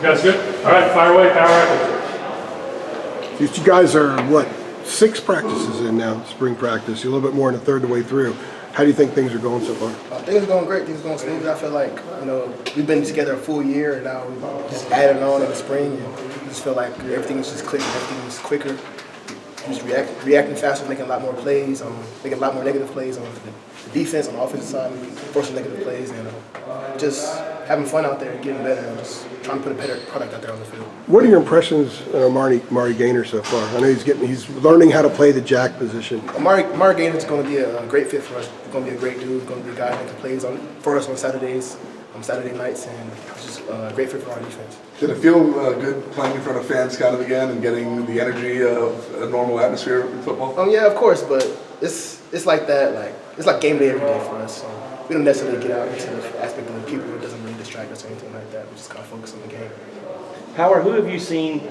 You guys good? All right, fire away, Power Echols. You guys are, what, 6 practices in now, spring practice. You're a little bit more than a third of the way through. How do you think things are going so far? Things are going great. Things are going smooth. I feel like, we've been together a full year, and now we've just added on in the spring, and I just feel like everything is just clicking, everything is quicker. Just reacting faster, making a lot more plays, making a lot more negative plays on the defense, on the offensive side, forcing negative plays, and just having fun out there and getting better, and just trying to put a better product out there on the field. What are your impressions of Mari Gaynor so far? I know he's learning how to play the jack position. Mari Gaynor is going to be a great fit for us. He's going to be a great dude. He's going to be a guy that can play for us on Saturdays, on Saturday nights, and it's just a great fit for our defense. Did it feel good playing in front of fans kind of again and getting the energy of a normal atmosphere in football? Yeah, of course, but it's like that. It's like game day every day for us. So we don't necessarily get out into the aspect of the people. It doesn't really distract us or anything like that. We just kind of focus on the game. Howard, who have you seen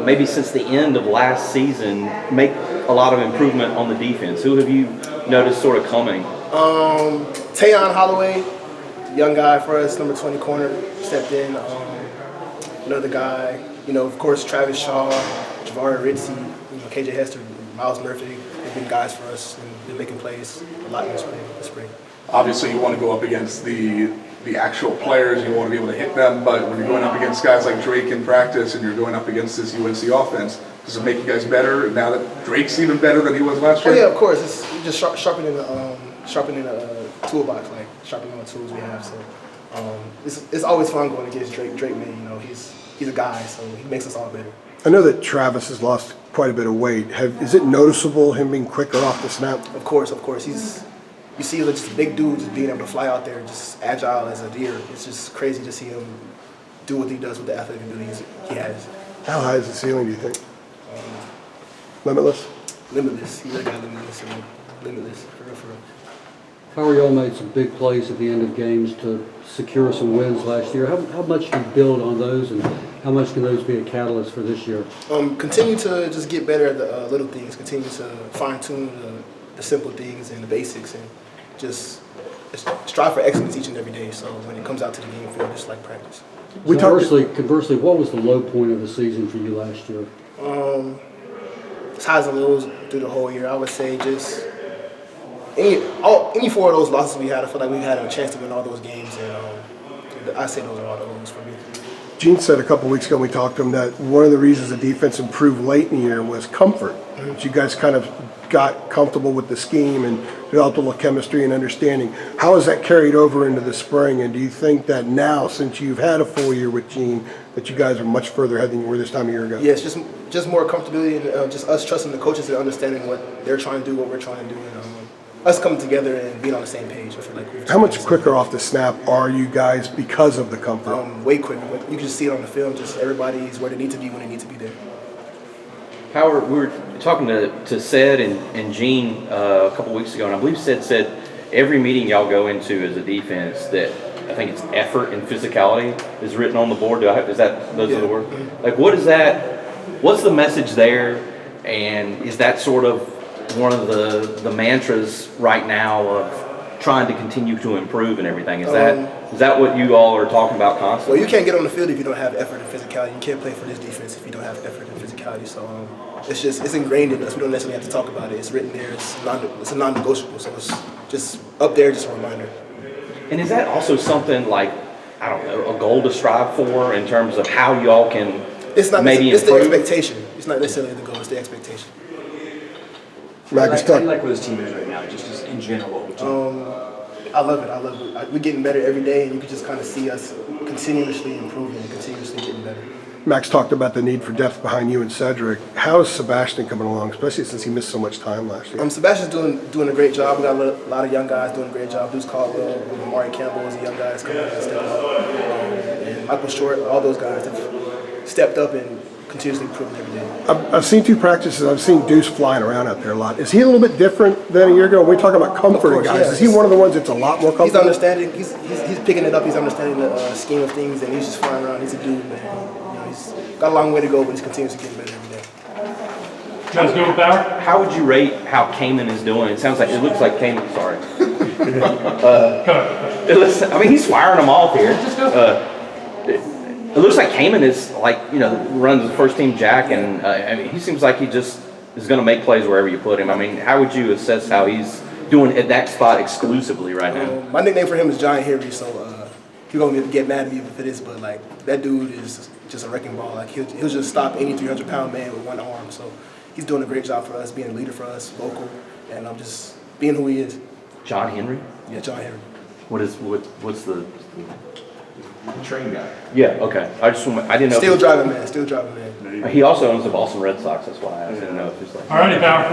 maybe since the end of last season make a lot of improvement on the defense? Who have you noticed sort of coming? Tayon Holloway, young guy for us, number 20 corner, stepped in. Another guy, of course, Travis Shaw, Javari Ritzy, KJ Hester, Miles Murphy. They've been guys for us and been making plays a lot in the spring. Obviously, you want to go up against the actual players. You want to be able to hit them. But when you're going up against guys like Drake in practice and you're going up against this UNC offense, does it make you guys better now that Drake's even better than he was last year? Oh yeah, of course. It's just sharpening the toolbox, like sharpening the tools we have. So it's always fun going against Drake. Drake, man, he's a guy, so he makes us all better. I know that Travis has lost quite a bit of weight. Is it noticeable him being quicker off the snap? Of course. You see just a big dude just being able to fly out there, just agile as a deer. It's just crazy to see him do what he does with the athletic abilities he has. How high is the ceiling, do you think? Limitless? Limitless. He really got limitless. Limitless, for real. How are y'all made some big plays at the end of games to secure some wins last year? How much do you build on those, and how much can those be a catalyst for this year? Continue to just get better at the little things. Continue to fine-tune the simple things and the basics, and just strive for excellence each and every day. So when it comes out to the game field, it's like practice. Conversely, what was the low point of the season for you last year? As highs and lows through the whole year, I would say just any 4 of those losses we had, I feel like we had a chance to win all those games, and I say those are all the lows for me. Gene said a couple weeks ago when we talked to him that one of the reasons the defense improved late in the year was comfort. That you guys kind of got comfortable with the scheme and developed a little chemistry and understanding. How has that carried over into the spring? And do you think that now, since you've had a full year with Gene, that you guys are much further ahead than you were this time a year ago? Yes, just more comfortability and just us trusting the coaches and understanding what they're trying to do, what we're trying to do, and us coming together and being on the same page. I feel like How much quicker off the snap are you guys because of the comfort? Way quicker. You can just see it on the film. Just everybody's where they need to be when they need to be there. Howard, we were talking to Sed and Gene a couple weeks ago, and I believe Sed said every meeting y'all go into as a defense that I think it's effort and physicality is written on the board. Those are the words? Like, what is that? What's the message there? And is that sort of one of the mantras right now of trying to continue to improve and everything? Is that what you all are talking about constantly? Well, you can't get on the field if you don't have effort and physicality. You can't play for this defense if you don't have effort and physicality. So it's ingrained in us. We don't necessarily have to talk about it. It's written there. It's a non-negotiable. So it's just up there, just a reminder. And is that also something like, I don't know, a goal to strive for in terms of how y'all can maybe improve? It's the expectation. It's not necessarily the goal. It's the expectation. How do you like where this team is right now, just in general? I love it. We're getting better every day, and you can just kind of see us continuously improving and continuously getting better. Max talked about the need for depth behind you and Cedric. How is Sebastian coming along, especially since he missed so much time last year? Sebastian's doing a great job. We got a lot of young guys doing a great job. Deuce Caldwell, Amari Campbell is a young guy that's coming up and stepping up. And Michael Short, all those guys have stepped up and continuously improving every day. I've seen 2 practices. I've seen Deuce flying around out there a lot. Is he a little bit different than a year ago? When we talk about comfort, guys. Is he one of the ones that's a lot more comfortable? He's understanding. He's picking it up. He's understanding the scheme of things, and he's just flying around. He's a dude, man. He's got a long way to go, but he's continuously getting better every day. Guys good with Power? How would you rate how Cayman is doing? It looks like Cayman. Sorry. He's firing them off here. It looks like Cayman is like, runs the first team jack, and I mean, he seems like he just is going to make plays wherever you put him. I mean, how would you assess how he's doing at that spot exclusively right now? My nickname for him is Giant Harry, so he's gonna get mad at me for this, but like that dude is just a wrecking ball. Like he'll just stop any 300-pound man with one arm. So he's doing a great job for us, being a leader for us, local, and I'm just being who he is. John Henry? Yeah, John Harry. What's the? Train guy. Yeah. Okay. I didn't know. Still driving man. Still driving man. He also owns the Boston Red Sox. That's why I didn't know if it's like. All righty, Power.